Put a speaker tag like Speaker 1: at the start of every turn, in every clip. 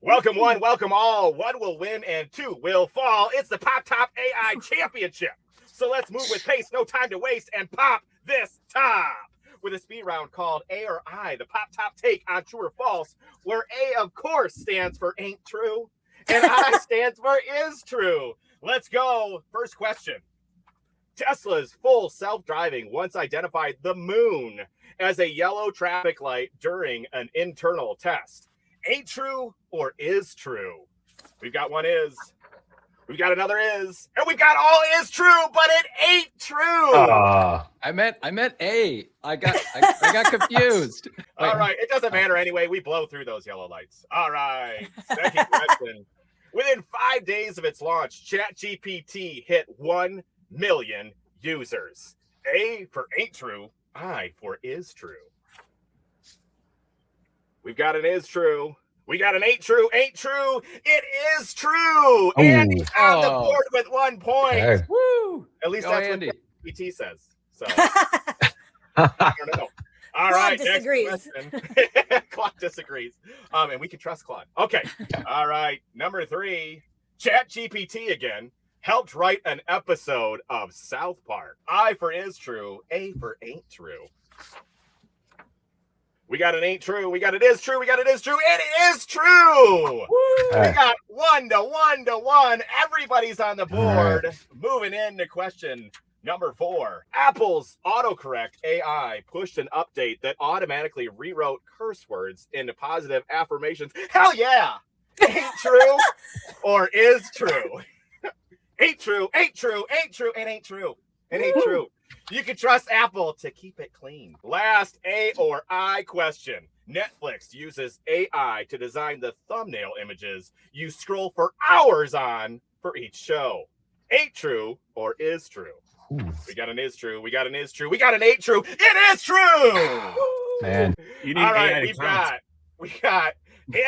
Speaker 1: Welcome one, welcome all. One will win and two will fall. It's the PopTop AI Championship. So let's move with pace, no time to waste, and pop this top. With a speed round called A or I, the PopTop take on true or false, where A, of course, stands for ain't true, and I stands for is true. Let's go. First question. Tesla's full self-driving once identified the moon as a yellow traffic light during an internal test. Ain't true or is true? We've got one is. We've got another is. And we've got all is true, but it ain't true.
Speaker 2: I meant A. I got confused.
Speaker 1: All right. It doesn't matter anyway. We blow through those yellow lights. All right. Second question. Within 5 days of its launch, ChatGPT hit 1 million users. A for ain't true. I for is true. We've got an is true. We got an ain't true. Ain't true. It is true. Andy's on the board with 1 point.
Speaker 2: Okay. Woo!
Speaker 1: At least
Speaker 2: Go
Speaker 1: that's
Speaker 2: Andy.
Speaker 1: what GPT says. So I don't know. All right.
Speaker 3: Disagrees.
Speaker 1: Next question. Claude disagrees. And we can trust Claude. Okay. All right. Number 3. ChatGPT again helped write an episode of South Park. I for is true. A for ain't true. We got an ain't true. We got it is true. We got it is true. It is true. We got 1 to 1 to 1. Everybody's on the board. Moving into question number 4. Apple's autocorrect AI pushed an update that automatically rewrote curse words into positive affirmations. Hell yeah. Ain't true or is true. Ain't true. Ain't true. Ain't true. It ain't true. It ain't true. You can trust Apple to keep it clean. Last A or I question. Netflix uses AI to design the thumbnail images you scroll for hours on for each show. Ain't true or is true? We got an is true. We got an is true. We got an ain't true. It is true.
Speaker 2: Man.
Speaker 4: You need
Speaker 1: All right,
Speaker 4: AI to count.
Speaker 1: we got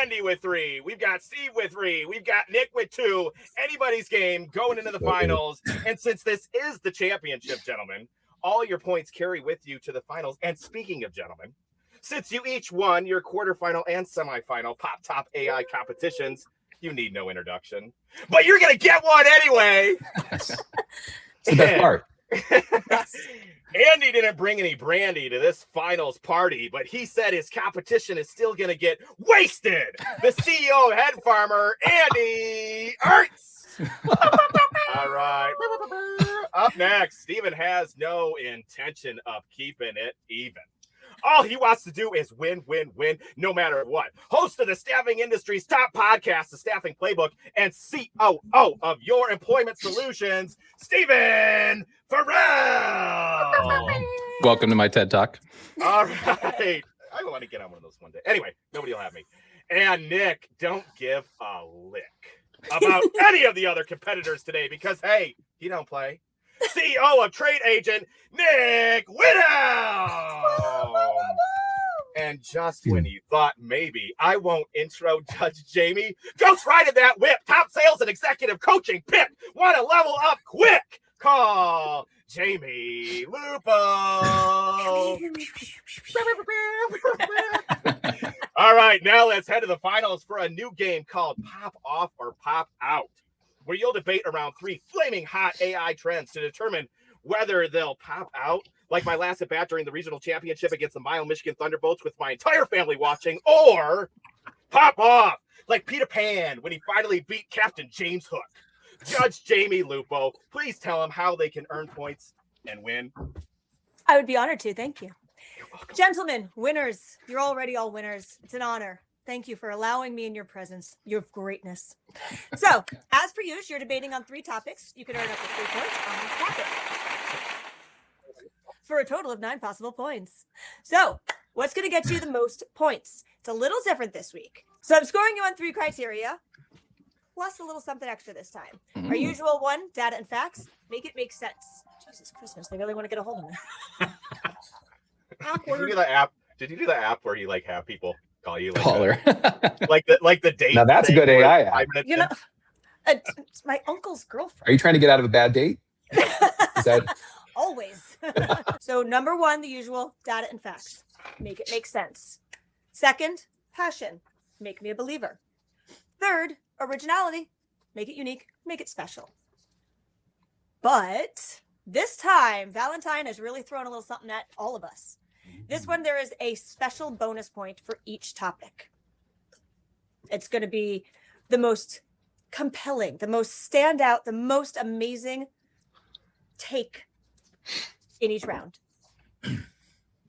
Speaker 1: Andy with 3. We've got Steve with 3. We've got Nick with 2. Anybody's game going into the finals. And since this is the championship, gentlemen, all your points carry with you to the finals. And speaking of gentlemen, since you each won your quarterfinal and semifinal PopTop AI competitions, you need no introduction. But you're going to get one anyway.
Speaker 2: It's the best part.
Speaker 1: Andy didn't bring any brandy to this finals party, but he said his competition is still going to get wasted. The CEO of Headfarmer, Andy Ernst. All right. Up next, Steven has no intention of keeping it even. All he wants to do is win, win, win, no matter what. Host of the staffing industry's top podcast, The Staffing Playbook, and COO of Your Employment Solutions, Steven Farrell.
Speaker 2: Welcome to my TED Talk.
Speaker 1: All right. I want to get on one of those one day. Anyway, nobody will have me. And Nick, don't give a lick about any of the other competitors today because, hey, he don't play. CEO of Trade Agent Nick Widhalm. And just when you thought maybe I won't intro Judge Jamie, Ghost riding that whip, top sales and executive coaching pick. Want to level up quick? Call Jamie Lupo. All right, now let's head to the finals for a new game called Pop Off or Pop Out, where you'll debate around 3 flaming hot AI trends to determine whether they'll pop out, like my last at-bat during the regional championship against the Mile Michigan Thunderbolts with my entire family watching, or pop off, like Peter Pan when he finally beat Captain James Hook. Judge Jamie Lupo, please tell him how they can earn points and win.
Speaker 3: I would be honored to. Thank you. Gentlemen, winners. You're already all winners. It's an honor. Thank you for allowing me in your presence, your greatness. So, as per usual, you're debating on 3 topics. You can earn up to 3 points on each topic for a total of 9 possible points. So, what's going to get you the most points? It's a little different this week. So, I'm scoring you on 3 criteria, plus a little something extra this time. Our usual 1, data and facts. Make it make sense. Jesus Christmas, they really want to get a hold of me.
Speaker 1: Did you do the app? Did you do the app where you like have people call you like
Speaker 2: Caller.
Speaker 1: like the date?
Speaker 2: Now that's a good AI app.
Speaker 3: You know, it's my uncle's girlfriend.
Speaker 2: Are you trying to get out of a bad date? Is that
Speaker 3: Always. So number 1, the usual, data and facts. Make it make sense. Second, passion. Make me a believer. Third, originality. Make it unique, make it special. But this time, Valentine has really thrown a little something at all of us. This one, there is a special bonus point for each topic. It's going to be the most compelling, the most standout, the most amazing take in each round.
Speaker 4: Okay.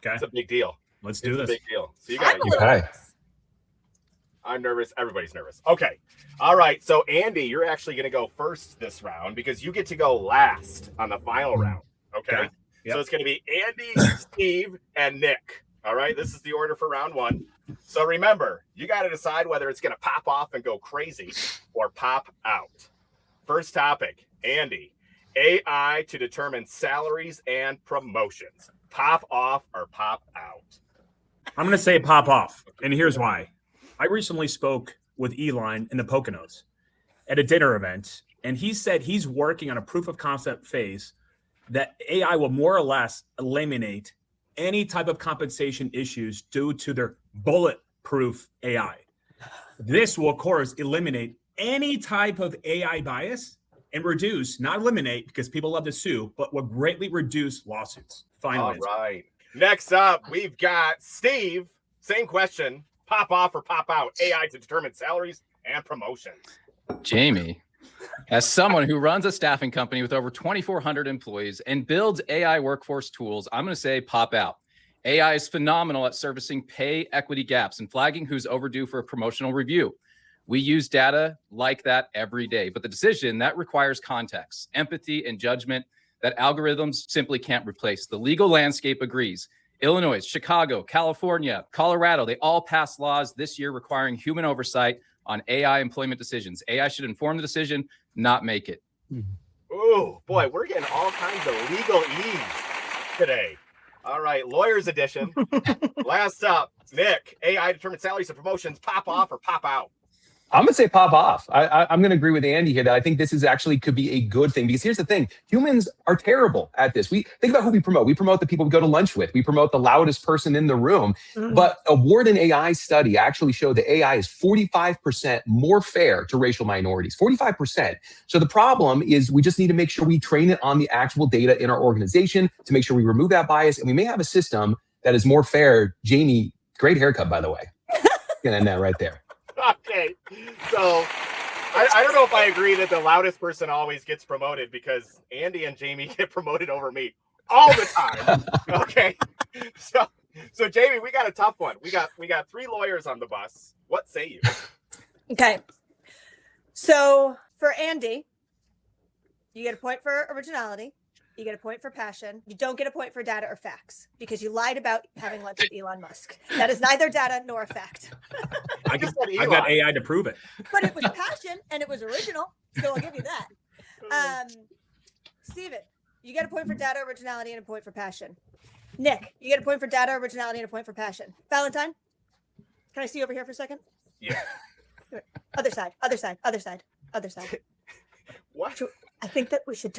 Speaker 1: It's a big deal.
Speaker 4: Let's do this.
Speaker 1: Big deal. So you got
Speaker 2: Okay.
Speaker 1: I'm nervous. Everybody's nervous. Okay. All right. So Andy, you're actually going to go first this round because you get to go last on the final round. Okay.
Speaker 4: Yep.
Speaker 1: So it's going to be Andy, Steve, and Nick. All right. This is the order for round one. So remember, you got to decide whether it's going to pop off and go crazy or pop out. First topic, Andy, AI to determine salaries and promotions. Pop off or pop out?
Speaker 4: I'm going to say pop off. And here's why. I recently spoke with Elon in the Poconos at a dinner event, and he said he's working on a proof of concept phase that AI will more or less eliminate any type of compensation issues due to their bulletproof AI. This will, of course, eliminate any type of AI bias and reduce, not eliminate, because people love to sue, but will greatly reduce lawsuits. Finally.
Speaker 1: All right. Next up, we've got Steve. Same question. Pop off or pop out? AI to determine salaries and promotions.
Speaker 2: Jamie, as someone who runs a staffing company with over 2,400 employees and builds AI workforce tools, I'm going to say pop out. AI is phenomenal at servicing pay equity gaps and flagging who's overdue for a promotional review. We use data like that every day, but the decision that requires context, empathy, and judgment that algorithms simply can't replace. The legal landscape agrees. Illinois, Chicago, California, Colorado, they all passed laws this year requiring human oversight on AI employment decisions. AI should inform the decision, not make it.
Speaker 1: Oh, boy, we're getting all kinds of legal ease today. All right, lawyer's edition. Last up, Nick, AI determine salaries and promotions, pop off or pop out?
Speaker 2: I'm going to say pop off. I'm going to agree with Andy here that I think this is actually could be a good thing because here's the thing. Humans are terrible at this. We think about who we promote. We promote the people we go to lunch with. We promote the loudest person in the room. But a Warden AI study actually showed that AI is 45% more fair to racial minorities, 45%. So the problem is we just need to make sure we train it on the actual data in our organization to make sure we remove that bias. And we may have a system that is more fair. Jamie, great haircut, by the way. Gonna end that right there.
Speaker 1: Okay, so I don't know if I agree that the loudest person always gets promoted because Andy and Jamie get promoted over me all the time. Okay, so Jamie, we got a tough one. We got three lawyers on the bus. What say you?
Speaker 3: Okay, so for Andy, you get a point for originality. You get a point for passion. You don't get a point for data or facts because you lied about having lunch with Elon Musk. That is neither data nor a fact.
Speaker 4: I got AI to prove it.
Speaker 3: But it was passion and it was original, so I'll give you that. Steven, you get a point for data, originality, and a point for passion. Nick, you get a point for data, originality, and a point for passion. Valentine, can I see you over here for a second?
Speaker 1: Yeah.
Speaker 3: Other side, other side, other side, other side.
Speaker 1: What?
Speaker 3: I think that we should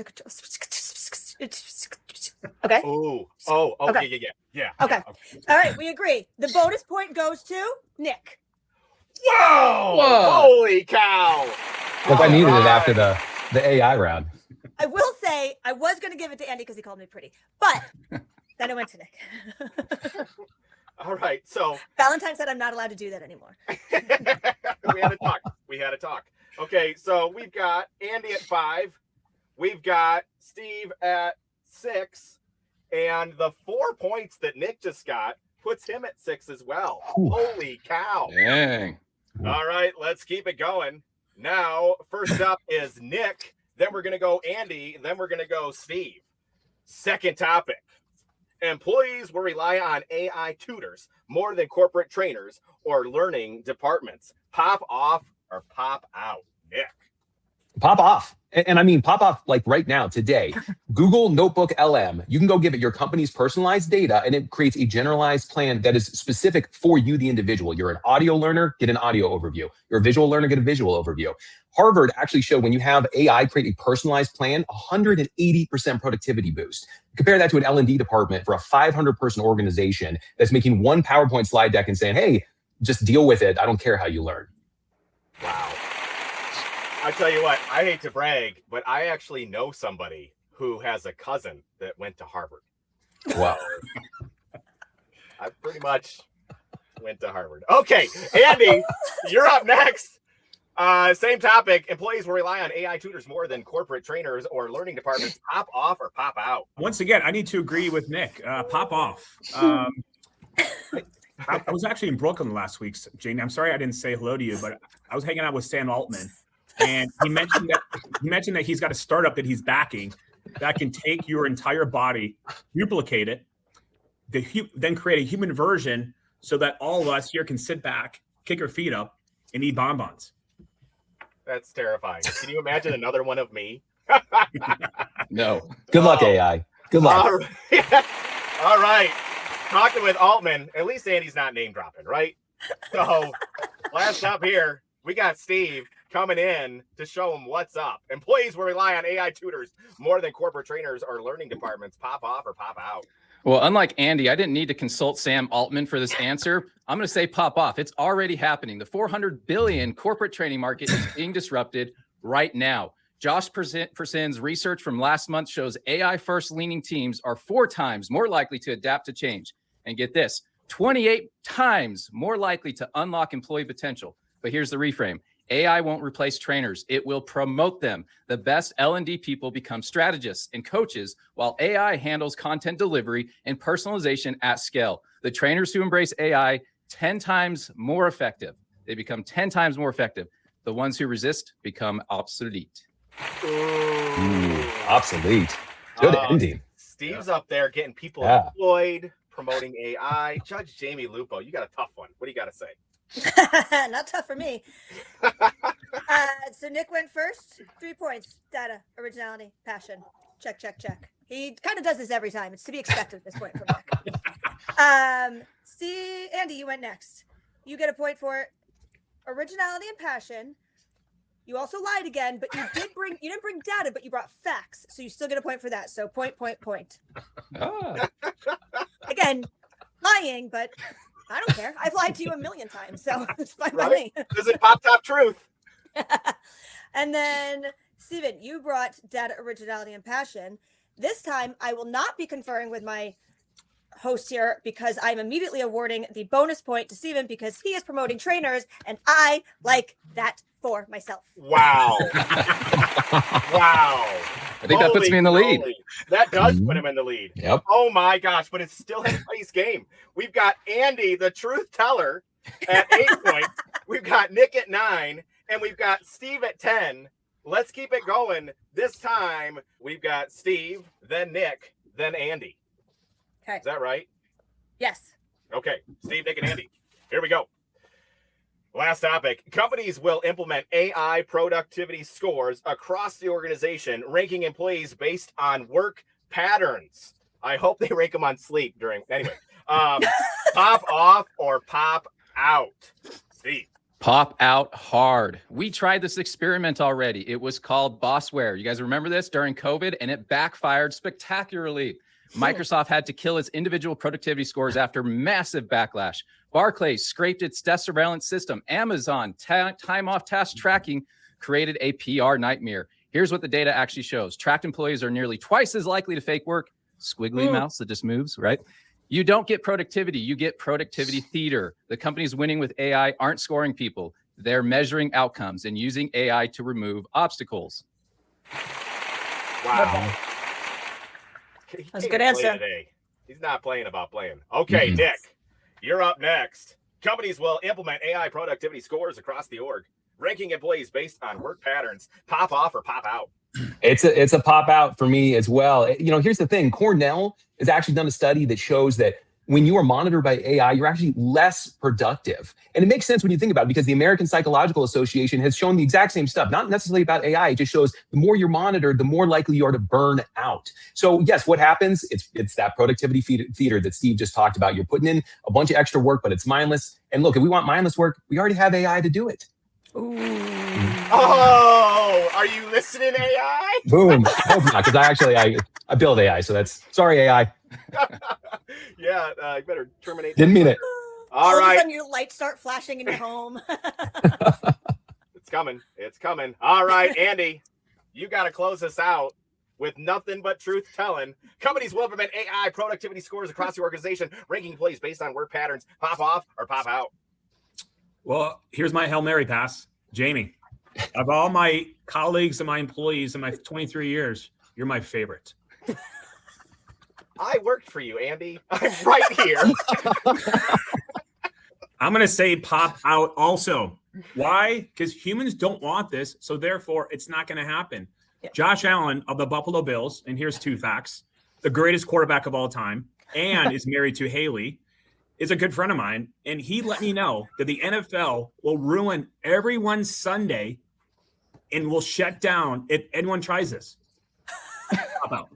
Speaker 3: okay.
Speaker 1: Oh,
Speaker 3: Okay.
Speaker 1: yeah.
Speaker 3: Okay. All right, we agree. The bonus point goes to Nick.
Speaker 1: Whoa! Holy cow!
Speaker 2: Look, I needed it after the AI round.
Speaker 3: I will say I was going to give it to Andy because he called me pretty, but then it went to Nick.
Speaker 1: All right, so
Speaker 3: Valentine said I'm not allowed to do that anymore.
Speaker 1: we had a talk. Okay, so we've got Andy at 5. We've got Steve at 6. And the 4 points that Nick just got puts him at 6 as well. Ooh. Holy cow.
Speaker 2: Dang.
Speaker 1: All right, let's keep it going. Now, first up is Nick. Then we're going to go Andy. Then we're going to go Steve. Second topic. Employees will rely on AI tutors more than corporate trainers or learning departments. Pop off or pop out, Nick?
Speaker 2: Pop off. And I mean, pop off like right now, today. Google Notebook LM. You can go give it your company's personalized data and it creates a generalized plan that is specific for you, the individual. You're an audio learner, get an audio overview. You're a visual learner, get a visual overview. Harvard actually showed when you have AI create a personalized plan, 180% productivity boost. Compare that to an L&D department for a 500-person organization that's making one PowerPoint slide deck and saying, hey, just deal with it. I don't care how you learn.
Speaker 1: Wow. I tell you what, I hate to brag, but I actually know somebody who has a cousin that went to Harvard.
Speaker 5: Wow.
Speaker 1: I pretty much went to Harvard. Okay, Andy, you're up next. Same topic. Employees will rely on AI tutors more than corporate trainers or learning departments. Pop off or pop out?
Speaker 4: Once again, I need to agree with Nick. Pop off. I was actually in Brooklyn last week, Jane. I'm sorry I didn't say hello to you, but I was hanging out with Sam Altman, and he mentioned that he's got a startup that he's backing that can take your entire body, duplicate it, then create a human version so that all of us here can sit back, kick our feet up, and eat bonbons.
Speaker 1: That's terrifying. Can you imagine another one of me?
Speaker 2: No.
Speaker 5: Good luck, AI. Good luck.
Speaker 1: All right. Talking with Altman, at least Andy's not name dropping, right? So last up here, we got Steve coming in to show him what's up. Employees will rely on AI tutors more than corporate trainers or learning departments. Pop off or pop out?
Speaker 2: Well, unlike Andy, I didn't need to consult Sam Altman for this answer. I'm going to say pop off. It's already happening. The $400 billion corporate training market is being disrupted right now. Josh Persin's research from last month shows AI-first leaning teams are 4 times more likely to adapt to change. And get this, 28 times more likely to unlock employee potential. But here's the reframe. AI won't replace trainers. It will promote them. The best L&D people become strategists and coaches, while AI handles content delivery and personalization at scale. The trainers who embrace AI, 10 times more effective. They become 10 times more effective. The ones who resist become obsolete.
Speaker 5: Obsolete. Good ending.
Speaker 1: Steve's up there getting people employed, promoting AI. Judge Jamie Lupo, you got a tough one. What do you got to say?
Speaker 3: Not tough for me. So Nick went first. 3 points. Data, originality, passion. Check, check, check. He kind of does this every time. It's to be expected at this point from Nick. See, Andy, you went next. You get a point for originality and passion. You also lied again, but you didn't bring data, but you brought facts. So you still get a point for that. So point. Again, lying, but I don't care. I've lied to you a million times, so it's fine by me.
Speaker 1: This is PopTop truth.
Speaker 3: And then, Steven, you brought data, originality, and passion. This time, I will not be conferring with my host here because I'm immediately awarding the bonus point to Steven because he is promoting trainers, and I like that for myself.
Speaker 1: Wow. Wow.
Speaker 2: I think that puts me in the lead.
Speaker 1: That does put him in the lead.
Speaker 5: Yep.
Speaker 1: Oh my gosh, but it's still a close game. We've got Andy, the truth teller, at 8 points. We've got Nick at 9, and we've got Steve at 10. Let's keep it going. This time, we've got Steve, then Nick, then Andy.
Speaker 3: Okay.
Speaker 1: Is that right?
Speaker 3: Yes.
Speaker 1: Okay. Steve, Nick, and Andy. Here we go. Last topic. Companies will implement AI productivity scores across the organization, ranking employees based on work patterns. I hope they rank them on sleep during. Anyway, pop off or pop out? Steve.
Speaker 2: Pop out hard. We tried this experiment already. It was called Bossware. You guys remember this during COVID, and it backfired spectacularly. Microsoft had to kill its individual productivity scores after massive backlash. Barclays scraped its desk surveillance system. Amazon, time off task tracking, created a PR nightmare. Here's what the data actually shows. Tracked employees are nearly twice as likely to fake work. Squiggly mouse that just moves, right? You don't get productivity. You get productivity theater. The companies winning with AI aren't scoring people. They're measuring outcomes and using AI to remove obstacles.
Speaker 1: Wow.
Speaker 3: That's a good answer.
Speaker 1: Today. He's not playing about playing. Okay, Nick, you're up next. Companies will implement AI productivity scores across the org, ranking employees based on work patterns. Pop off or pop out?
Speaker 5: It's a pop out for me as well. You know, here's the thing. Cornell has actually done a study that shows that when you are monitored by AI, you're actually less productive. And it makes sense when you think about it because the American Psychological Association has shown the exact same stuff, not necessarily about AI. It just shows the more you're monitored, the more likely you are to burn out. So yes, what happens? It's that productivity theater that Steve just talked about. You're putting in a bunch of extra work, but it's mindless. And look, if we want mindless work, we already have AI to do it.
Speaker 3: Ooh.
Speaker 1: Oh, are you listening, AI?
Speaker 5: Boom. Hope not, because I build AI, so that's sorry, AI.
Speaker 1: Yeah, you better terminate.
Speaker 5: Didn't mean it.
Speaker 1: All right.
Speaker 3: Of a sudden your lights start flashing in your home.
Speaker 1: It's coming. It's coming. All right, Andy, you got to close us out with nothing but truth telling. Companies will implement AI productivity scores across the organization, ranking employees based on work patterns. Pop off or pop out?
Speaker 4: Well, here's my Hail Mary pass. Jamie, of all my colleagues and my employees in my 23 years, you're my favorite.
Speaker 1: I worked for you, Andy. I'm right here.
Speaker 4: I'm going to say pop out also. Why? Because humans don't want this, so therefore it's not going to happen. Yeah. Josh Allen of the Buffalo Bills, and here's two facts, the greatest quarterback of all time, and is married to Haley, is a good friend of mine, and he let me know that the NFL will ruin everyone's Sunday and will shut down if anyone tries this. Pop out.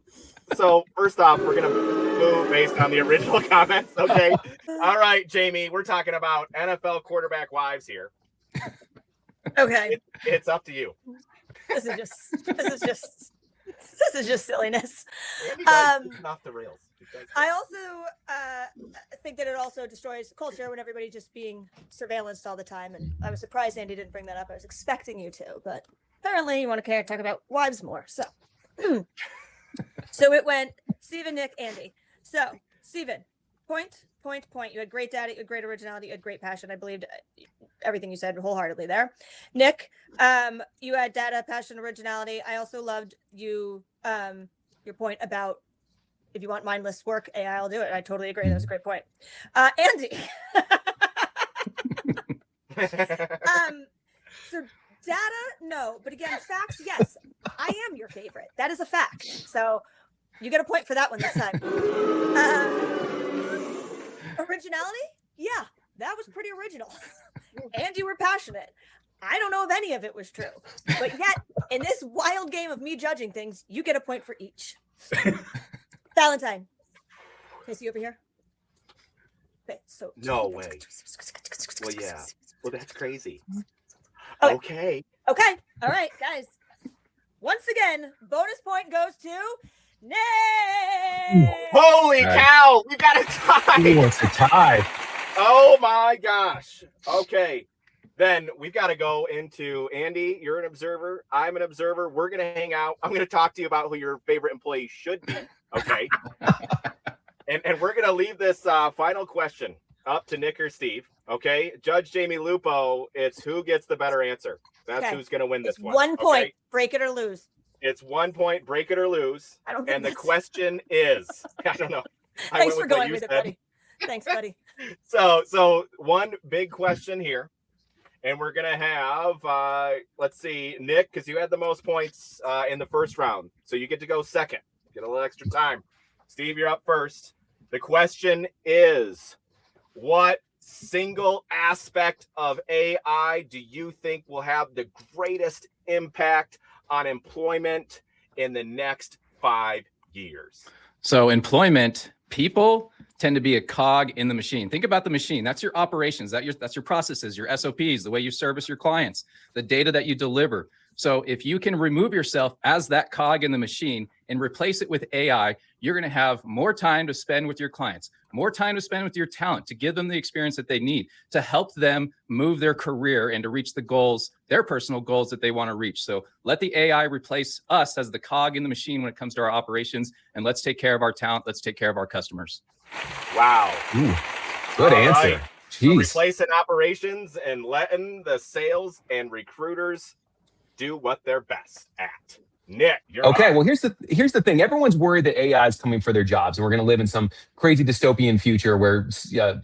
Speaker 1: So first off, we're going to move based on the original comments, okay? All right, Jamie, we're talking about NFL quarterback wives here.
Speaker 3: Okay.
Speaker 1: It's up to you.
Speaker 3: This is just silliness.
Speaker 1: Off the rails.
Speaker 3: I also think that it also destroys culture when everybody's just being surveillanced all the time. And I was surprised Andy didn't bring that up. I was expecting you to, but apparently you want to talk about wives more. So, so it went Steven, Nick, Andy. So Steven, point. You had great data, you had great originality, you had great passion. I believed everything you said wholeheartedly there. Nick, you had data, passion, originality. I also loved you, your point about if you want mindless work, AI will do it. I totally agree. That was a great point. Andy. So data, no. But again, facts, yes. I am your favorite. That is a fact. So you get a point for that one this time. Originality? Yeah, that was pretty original. And you were passionate. I don't know if any of it was true. But yet, in this wild game of me judging things, you get a point for each. Valentine. Can I see you over here? Okay, so
Speaker 1: no way. Well, yeah. Well, that's crazy.
Speaker 3: Okay. All right, guys. Once again, bonus point goes to Nick.
Speaker 1: Holy cow! We got a tie.
Speaker 5: He wants a tie.
Speaker 1: Oh my gosh. Okay. Then we've got to go into Andy. You're an observer. I'm an observer. We're going to hang out. I'm going to talk to you about who your favorite employee should be. Okay. and we're going to leave this final question up to Nick or Steve. Okay. Judge Jamie Lupo, it's who gets the better answer. That's who's going to win this one.
Speaker 3: 1 point. Break it or lose.
Speaker 1: It's 1 point. Break it or lose.
Speaker 3: I don't think
Speaker 1: and the question is, I don't know.
Speaker 3: Thanks for going with it, buddy. Thanks, buddy.
Speaker 1: So one big question here. And we're going to have, let's see, Nick, because you had the most points in the first round. So you get to go second. Get a little extra time. Steve, you're up first. The question is, what single aspect of AI do you think will have the greatest impact on employment in the next 5 years?
Speaker 2: So employment, people tend to be a cog in the machine. Think about the machine. That's your operations. That's your processes, your SOPs, the way you service your clients, the data that you deliver. So if you can remove yourself as that cog in the machine and replace it with AI, you're going to have more time to spend with your clients, more time to spend with your talent, to give them the experience that they need, to help them move their career and to reach the goals, their personal goals that they want to reach. So let the AI replace us as the cog in the machine when it comes to our operations, and let's take care of our talent. Let's take care of our customers.
Speaker 1: Wow.
Speaker 5: Ooh, good answer.
Speaker 1: Right. So replacing operations and letting the sales and recruiters do what they're best at. Nick, you're
Speaker 5: okay.
Speaker 1: on.
Speaker 5: Well, here's the thing. Everyone's worried that AI is coming for their jobs, and we're going to live in some crazy dystopian future where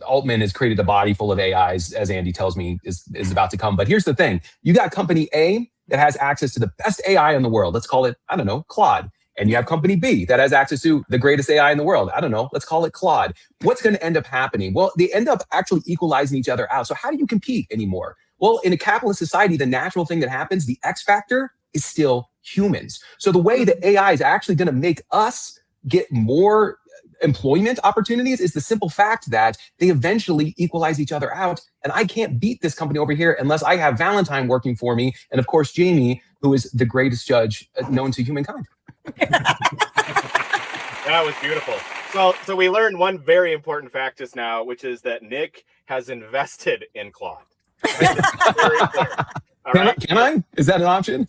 Speaker 5: Altman has created a body full of AIs, as Andy tells me is about to come. But here's the thing: you got company A that has access to the best AI in the world. Let's call it, I don't know, Claude. And you have company B that has access to the greatest AI in the world. I don't know, let's call it Claude. What's going to end up happening? Well, they end up actually equalizing each other out. So how do you compete anymore? Well, in a capitalist society, the natural thing that happens, the X factor, is still humans. So the way that AI is actually going to make us get more employment opportunities is the simple fact that they eventually equalize each other out. And I can't beat this company over here unless I have Valentine working for me. And of course, Jamie, who is the greatest judge known to humankind.
Speaker 1: That was beautiful. So we learned one very important fact just now, which is that Nick has invested in Claude. Very clear. All
Speaker 5: Can
Speaker 1: right.
Speaker 5: I? Is that an option?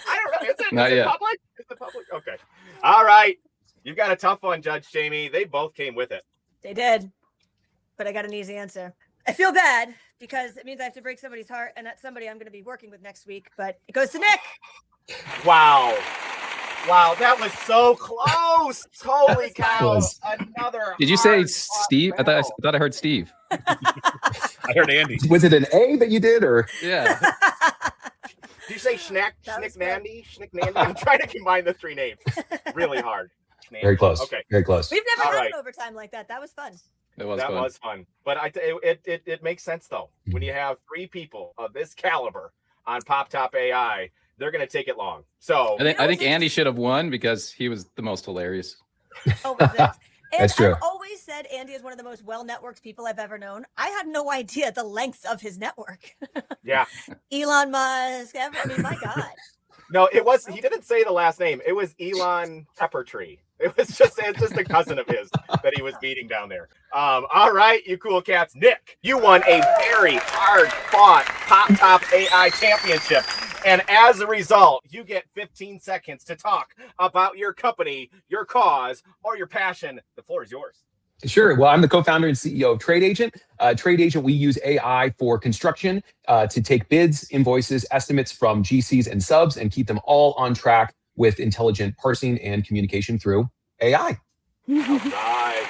Speaker 1: I don't know. Is it,
Speaker 2: Not
Speaker 1: is it
Speaker 2: yet.
Speaker 1: public? Is it public? Okay. All right. You've got a tough one, Judge Jamie. They both came with it.
Speaker 3: They did, but I got an easy answer. I feel bad because it means I have to break somebody's heart, and that's somebody I'm going to be working with next week. But it goes to Nick.
Speaker 1: Wow. Wow, that was so close. Holy cow.
Speaker 5: Was.
Speaker 1: Another.
Speaker 2: Did you say
Speaker 1: hard-fought
Speaker 2: Steve? I
Speaker 1: battle.
Speaker 2: thought I heard Steve.
Speaker 4: I heard Andy.
Speaker 5: Was it an A that you did, or
Speaker 2: Yeah.
Speaker 1: Did you say Schnick
Speaker 3: That was
Speaker 1: Nandy? Schnick Nandy? I'm trying to combine the three names. Really hard.
Speaker 5: very close?
Speaker 1: Okay.
Speaker 5: Very close.
Speaker 3: We've never
Speaker 1: All
Speaker 3: had
Speaker 1: right.
Speaker 3: an overtime like that. That was fun.
Speaker 2: It was
Speaker 1: That
Speaker 2: fun.
Speaker 1: was fun. But it makes sense, though. When you have three people of this caliber on PopTop AI, they're going to take it long. So
Speaker 2: I think Andy should have won because he was the most hilarious.
Speaker 3: Oh, was it? And
Speaker 5: That's true.
Speaker 3: I've always said Andy is one of the most well-networked people I've ever known. I had no idea the length of his network.
Speaker 1: yeah.
Speaker 3: Elon Musk. I mean, my God.
Speaker 1: No, he didn't say the last name. It was Elon Peppertree. It's just a cousin of his that he was beating down there. All right, you cool cats. Nick, you won a very hard-fought PopTop AI championship. And as a result, you get 15 seconds to talk about your company, your cause, or your passion. The floor is yours.
Speaker 5: Sure. Well, I'm the co-founder and CEO of Trade Agent. Trade Agent, we use AI for construction to take bids, invoices, estimates from GCs and subs and keep them all on track with intelligent parsing and communication through AI.
Speaker 1: All right.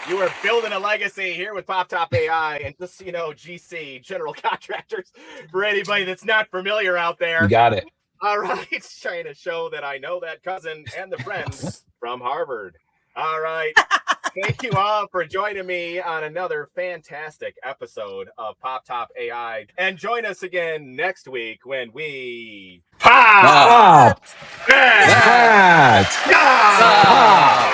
Speaker 1: You are building a legacy here with PopTop AI. And just so you know, GC, general contractors, for anybody that's not familiar out there.
Speaker 5: You got it.
Speaker 1: All right. Trying to show that I know that cousin and the friends from Harvard. All right. Thank you all for joining me on another fantastic episode of PopTop AI. And join us again next week when we pop
Speaker 5: Pop
Speaker 1: that.
Speaker 5: that.
Speaker 1: Yeah.